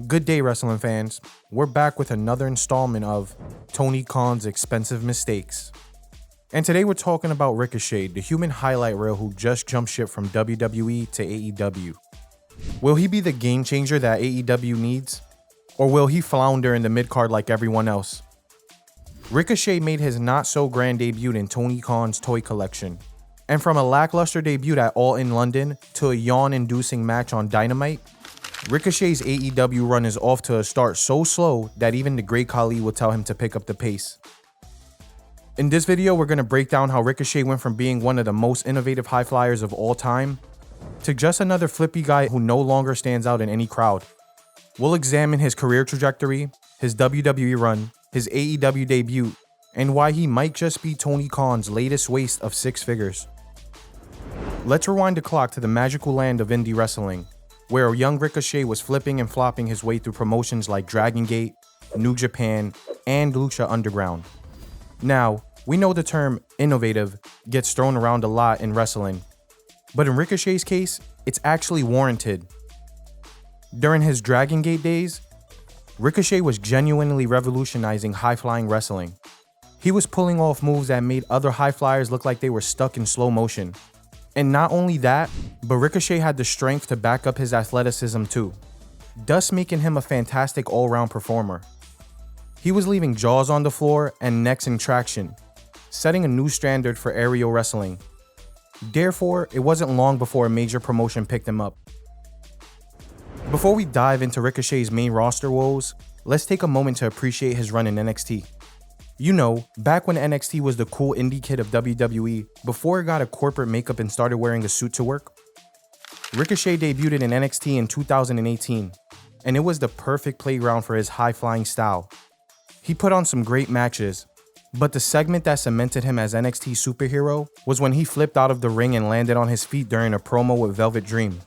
Good day, wrestling fans. We're back with another installment of Tony Khan's Expensive Mistakes. And today we're talking about Ricochet, the human highlight reel who just jumped ship from WWE to AEW. Will he be the game changer that AEW needs? Or will he flounder in the mid-card like everyone else? Ricochet made his not-so-grand debut in Tony Khan's toy collection. And from a lackluster debut at All In London to a yawn-inducing match on Dynamite, Ricochet's AEW run is off to a start so slow that even the great Khali will tell him to pick up the pace. In this video, we're going to break down how Ricochet went from being one of the most innovative high flyers of all time to just another flippy guy who no longer stands out in any crowd. We'll examine his career trajectory, his WWE run, his AEW debut, and why he might just be Tony Khan's latest waste of six figures. Let's rewind the clock to the magical land of indie wrestling, where a young Ricochet was flipping and flopping his way through promotions like Dragon Gate, New Japan, and Lucha Underground. Now, we know the term innovative gets thrown around a lot in wrestling, but in Ricochet's case, it's actually warranted. During his Dragon Gate days, Ricochet was genuinely revolutionizing high-flying wrestling. He was pulling off moves that made other high flyers look like they were stuck in slow motion. And not only that, but Ricochet had the strength to back up his athleticism too, thus making him a fantastic all-round performer. He was leaving jaws on the floor and necks in traction, setting a new standard for aerial wrestling. Therefore, it wasn't long before a major promotion picked him up. Before we dive into Ricochet's main roster woes, let's take a moment to appreciate his run in NXT. You know, back when NXT was the cool indie kid of WWE before it got a corporate makeup and started wearing a suit to work. Ricochet debuted in NXT in 2018, and it was the perfect playground for his high-flying style. He put on some great matches, but the segment that cemented him as NXT superhero was when he flipped out of the ring and landed on his feet during a promo with Velvet Dream.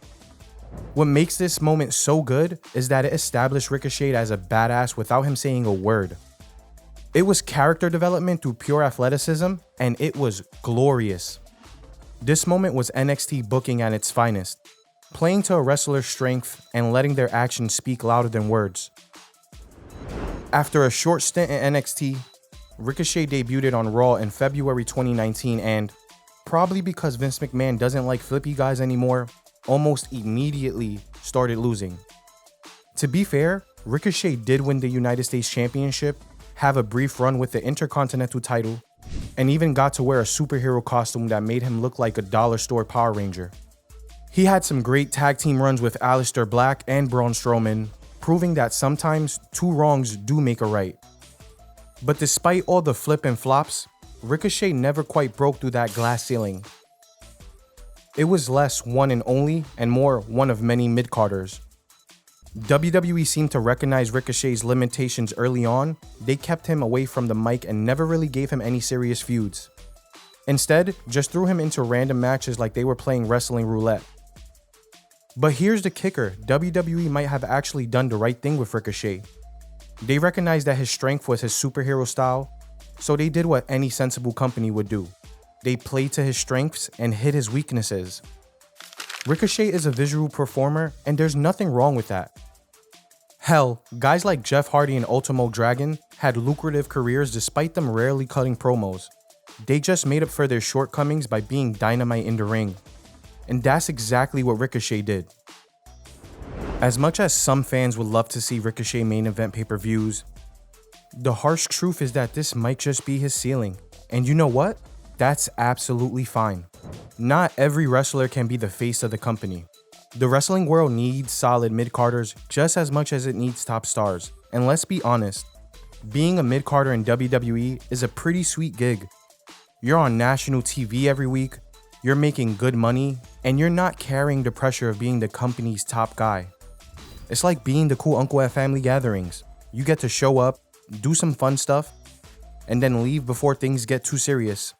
What makes this moment so good is that it established Ricochet as a badass without him saying a word. It was character development through pure athleticism, and it was glorious. This moment was NXT booking at its finest, playing to a wrestler's strength and letting their actions speak louder than words. After a short stint in NXT, Ricochet debuted on Raw in February 2019 and, probably because Vince McMahon doesn't like flippy guys anymore, almost immediately started losing. To be fair, Ricochet did win the United States Championship, have a brief run with the Intercontinental title, and even got to wear a superhero costume that made him look like a dollar store Power Ranger. He had some great tag team runs with Aleister Black and Braun Strowman, proving that sometimes two wrongs do make a right. But despite all the flip and flops, Ricochet never quite broke through that glass ceiling. It was less one and only and more one of many mid-carders. WWE seemed to recognize Ricochet's limitations early on. They kept him away from the mic and never really gave him any serious feuds. Instead, just threw him into random matches like they were playing wrestling roulette. But here's the kicker, WWE might have actually done the right thing with Ricochet. They recognized that his strength was his superhero style, so they did what any sensible company would do. They played to his strengths and hid his weaknesses. Ricochet is a visual performer, and there's nothing wrong with that. Hell, guys like Jeff Hardy and Ultimo Dragon had lucrative careers despite them rarely cutting promos. They just made up for their shortcomings by being dynamite in the ring. And that's exactly what Ricochet did. As much as some fans would love to see Ricochet main event pay-per-views, the harsh truth is that this might just be his ceiling. And you know what? That's absolutely fine. Not every wrestler can be the face of the company. The wrestling world needs solid mid-carders just as much as it needs top stars. And let's be honest, being a mid-carder in WWE is a pretty sweet gig. You're on national TV every week, you're making good money, and you're not carrying the pressure of being the company's top guy. It's like being the cool uncle at family gatherings. You get to show up, do some fun stuff, and then leave before things get too serious.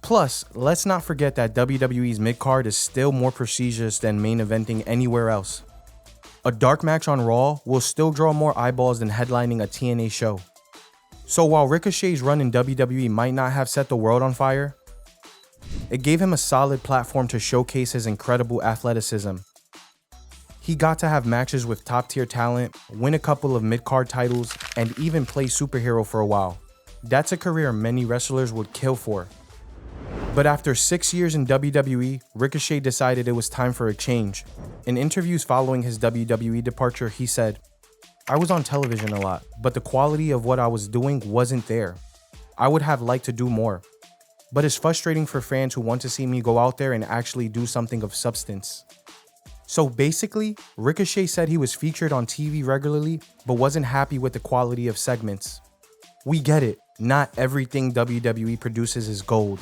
Plus, let's not forget that WWE's mid-card is still more prestigious than main eventing anywhere else. A dark match on Raw will still draw more eyeballs than headlining a TNA show. So while Ricochet's run in WWE might not have set the world on fire, it gave him a solid platform to showcase his incredible athleticism. He got to have matches with top-tier talent, win a couple of mid-card titles, and even play superhero for a while. That's a career many wrestlers would kill for. But after 6 years in WWE, Ricochet decided it was time for a change. In interviews following his WWE departure, he said, "I was on television a lot, but the quality of what I was doing wasn't there. I would have liked to do more. But it's frustrating for fans who want to see me go out there and actually do something of substance." So basically, Ricochet said he was featured on TV regularly, but wasn't happy with the quality of segments. We get it, not everything WWE produces is gold.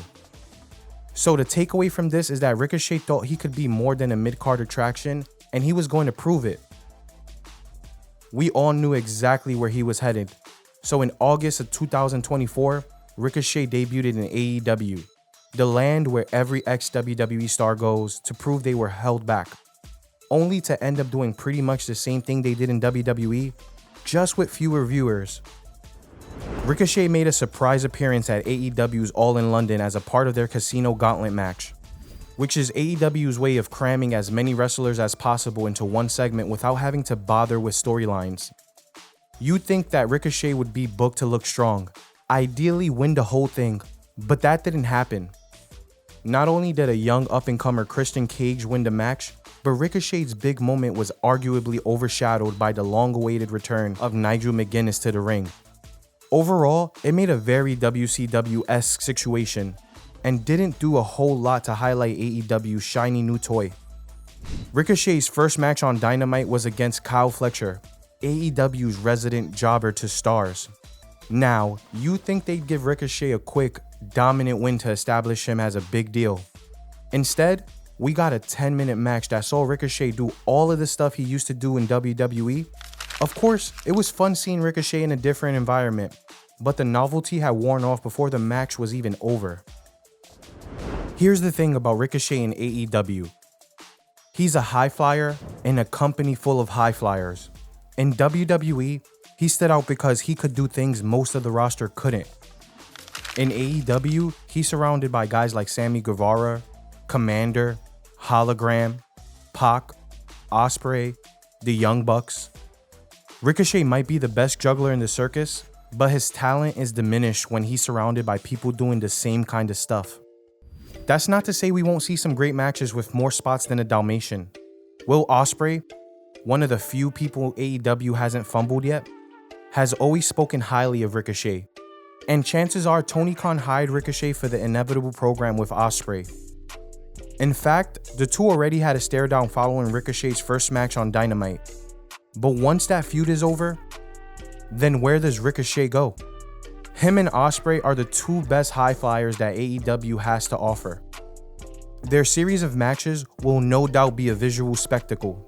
So the takeaway from this is that Ricochet thought he could be more than a mid-card attraction, and he was going to prove it. We all knew exactly where he was headed. So in August of 2024, Ricochet debuted in AEW, the land where every ex-WWE star goes to prove they were held back, only to end up doing pretty much the same thing they did in WWE, just with fewer viewers. Ricochet made a surprise appearance at AEW's All in London as a part of their Casino Gauntlet match, which is AEW's way of cramming as many wrestlers as possible into one segment without having to bother with storylines. You'd think that Ricochet would be booked to look strong, ideally win the whole thing, but that didn't happen. Not only did a young up-and-comer Christian Cage win the match, but Ricochet's big moment was arguably overshadowed by the long-awaited return of Nigel McGuinness to the ring. Overall, it made a very WCW-esque situation, and didn't do a whole lot to highlight AEW's shiny new toy. Ricochet's first match on Dynamite was against Kyle Fletcher, AEW's resident jobber to stars. Now, you'd think they'd give Ricochet a quick, dominant win to establish him as a big deal. Instead, we got a 10-minute match that saw Ricochet do all of the stuff he used to do in WWE. Of course, it was fun seeing Ricochet in a different environment, but the novelty had worn off before the match was even over. Here's the thing about Ricochet in AEW. He's a high flyer in a company full of high flyers. In WWE, he stood out because he could do things most of the roster couldn't. In AEW, he's surrounded by guys like Sammy Guevara, Commander, Hologram, Pac, Ospreay, the Young Bucks. Ricochet might be the best juggler in the circus, but his talent is diminished when he's surrounded by people doing the same kind of stuff. That's not to say we won't see some great matches with more spots than a Dalmatian. Will Ospreay, one of the few people AEW hasn't fumbled yet, has always spoken highly of Ricochet. And chances are Tony Khan hired Ricochet for the inevitable program with Ospreay. In fact, the two already had a stare down following Ricochet's first match on Dynamite. But once that feud is over, then where does Ricochet go? Him and Ospreay are the two best high flyers that AEW has to offer. Their series of matches will no doubt be a visual spectacle.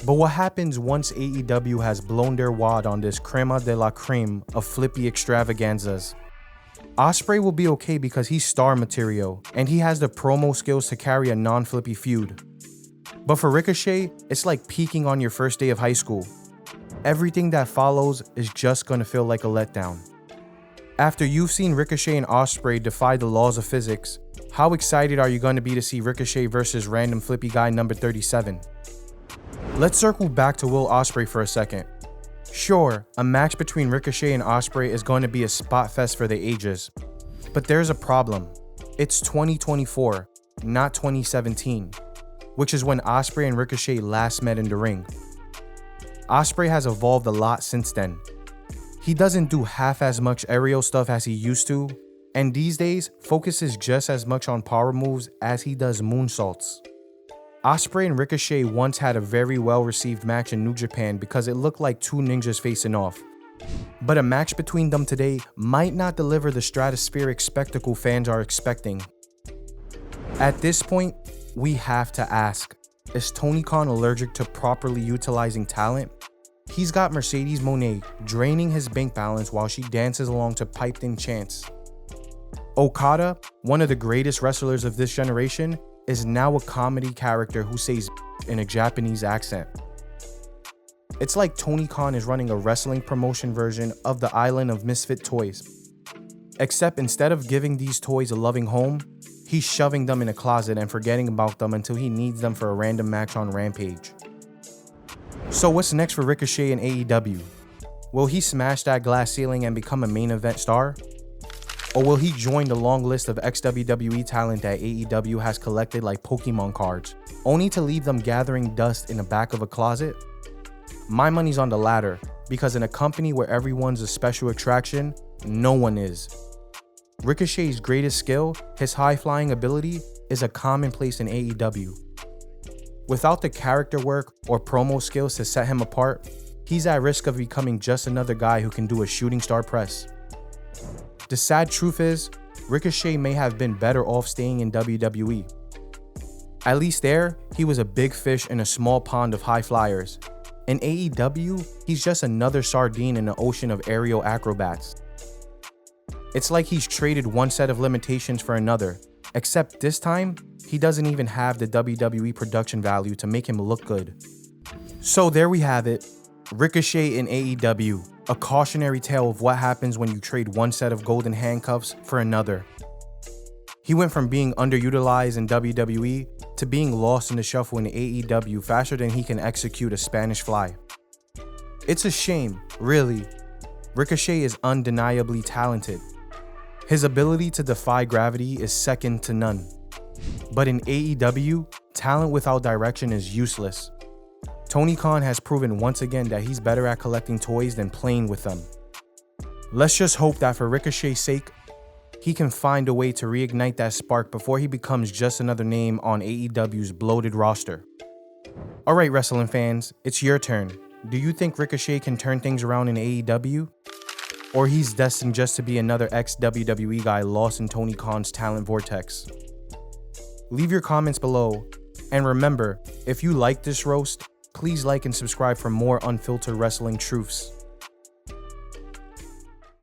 But what happens once AEW has blown their wad on this crema de la creme of flippy extravaganzas? Ospreay will be okay because he's star material, and he has the promo skills to carry a non-flippy feud. But for Ricochet, it's like peaking on your first day of high school. Everything that follows is just gonna feel like a letdown. After you've seen Ricochet and Ospreay defy the laws of physics, how excited are you gonna be to see Ricochet versus random flippy guy number 37? Let's circle back to Will Ospreay for a second. Sure, a match between Ricochet and Ospreay is going to be a spot fest for the ages. But there's a problem. It's 2024, not 2017, which is when Ospreay and Ricochet last met in the ring. Ospreay has evolved a lot since then. He doesn't do half as much aerial stuff as he used to, and these days focuses just as much on power moves as he does moonsaults. Ospreay and Ricochet once had a very well-received match in New Japan because it looked like two ninjas facing off. But a match between them today might not deliver the stratospheric spectacle fans are expecting. At this point, we have to ask, is Tony Khan allergic to properly utilizing talent? He's got Mercedes Moné draining his bank balance while she dances along to piped-in chants. Okada, one of the greatest wrestlers of this generation, is now a comedy character who says in a Japanese accent. It's like Tony Khan is running a wrestling promotion version of the Island of Misfit Toys. Except instead of giving these toys a loving home, he's shoving them in a closet and forgetting about them until he needs them for a random match on Rampage. So what's next for Ricochet in AEW? Will he smash that glass ceiling and become a main event star? Or will he join the long list of ex-WWE talent that AEW has collected like Pokemon cards, only to leave them gathering dust in the back of a closet? My money's on the latter, because in a company where everyone's a special attraction, no one is. Ricochet's greatest skill, his high-flying ability, is a commonplace in AEW. Without the character work or promo skills to set him apart, he's at risk of becoming just another guy who can do a shooting star press. The sad truth is, Ricochet may have been better off staying in WWE. At least there, he was a big fish in a small pond of high flyers. In AEW, he's just another sardine in an ocean of aerial acrobats. It's like he's traded one set of limitations for another, except this time, he doesn't even have the WWE production value to make him look good. So there we have it, Ricochet in AEW. A cautionary tale of what happens when you trade one set of golden handcuffs for another. He went from being underutilized in WWE to being lost in the shuffle in AEW faster than he can execute a Spanish fly. It's a shame, really. Ricochet is undeniably talented. His ability to defy gravity is second to none. But in AEW, talent without direction is useless. Tony Khan has proven once again that he's better at collecting toys than playing with them. Let's just hope that for Ricochet's sake, he can find a way to reignite that spark before he becomes just another name on AEW's bloated roster. Alright wrestling fans, it's your turn. Do you think Ricochet can turn things around in AEW? Or he's destined just to be another ex-WWE guy lost in Tony Khan's talent vortex? Leave your comments below, and remember, if you like this roast, please like and subscribe for more unfiltered wrestling truths.